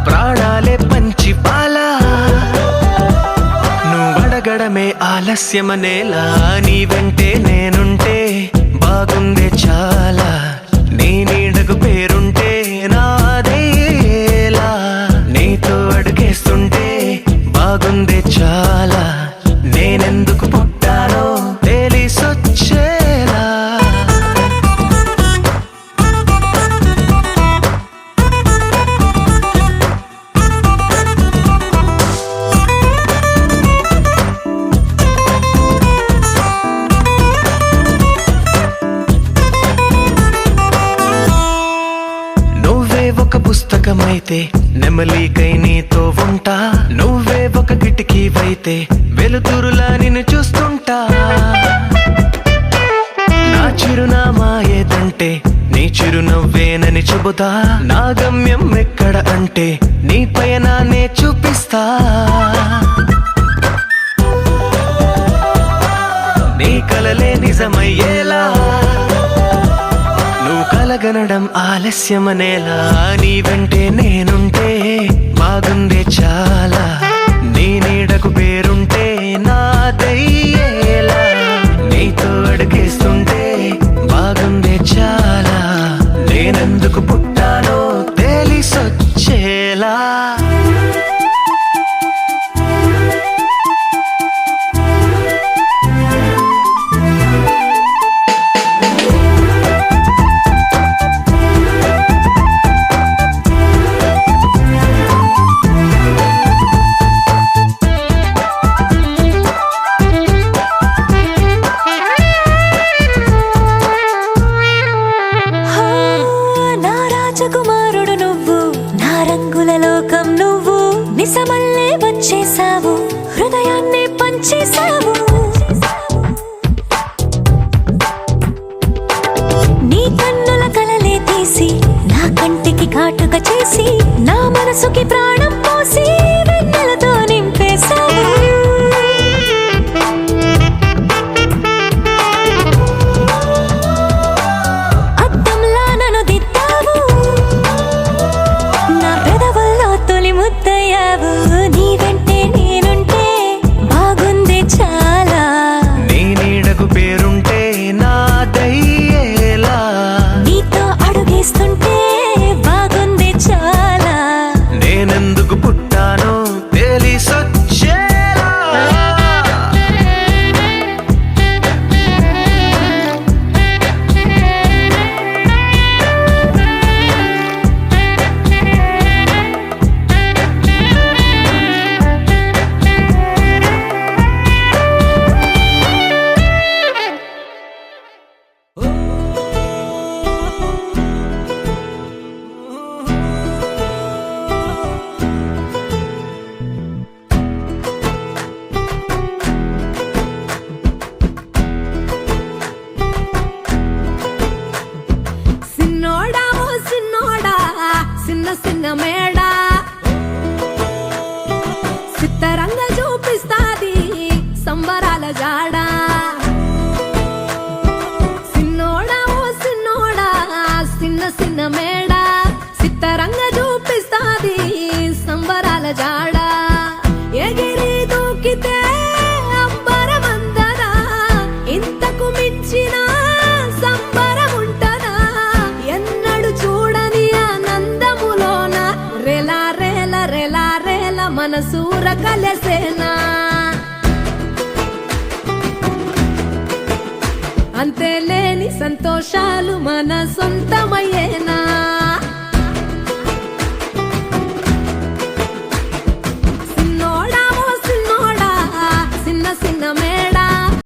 ప్రాణాలే పంచి పాలా నువ్వడగడమే ఆలస్యమనేలా నీ వెంటే నేనుంటే బాగుందే చాలా నీ నీడకు పేరుంటే నాదేలా నీతో అడుగేస్తుంటే బాగుందే చాలా నేనెందుకు పుట్టానో తెలిసొచ్చేలా ఒక పుస్తకమైతే నెమలికై నీతో ఉంటా నువ్వే ఒక కిటికీవైతే వెలుతురులా నిన్ను చూస్తుంటా నా చిరునామా ఏదంటే నీ చిరునవ్వేనని చెబుతా నా గమ్యం ఎక్కడ అంటే నీ పయనాన్నే చూపిస్తా నీ కలలే నిజమయ్యేలా నువ్వు కలగనడం ఆలస్యమనేలా నీ వెంటే నేనుంటే బాగుందే చాలా నీ నీడకు పేరుంటే నాదయ్యేలా నీతో అడుగేస్తుంటే బాగుందే చాలా నేనెందుకు పుట్టానో తెలిసొచ్చేలా కుమారుడు నువ్వు నా రంగుల లోకం నువ్వు నిజమల్లే వచ్చేసావు హృదయాన్ని పంచేసావు నీ కన్నుల కలలే తీసి నా కంటికి కాటుక చేసి నా మనసుకి ప్రాణం పోసి వెన్నెలతో నింపేసావు నీ వెంటే నేనుంటే బాగుందే చాలా నీ నీడకు పేరుంటే నాదయ్యేలా నీతో అడుగేస్తుంటే బాగుందే చాలా నేనెందుకు పుట్టానో తెలిసొచ్చేలా చిన్న మేడ సిత్తరంగ చూపిస్తాది సంబరాల జాడ సిన్నోడా ఓ సిన్నోడా చిన్న చిన్న మేడ సిత్తరంగ చూపిస్తాది సంబరాల జాడ ఎగిరి దూకితే అంబరమందరా ఇంతకు మించిన సంబరం ఉంటదా ఎన్నడు చూడని ఆనందములోన రెలా రేల రెలా రేల మనసూర కలసేనా అంతే లేని సంతోషాలు మన సొంతమయ్యేనా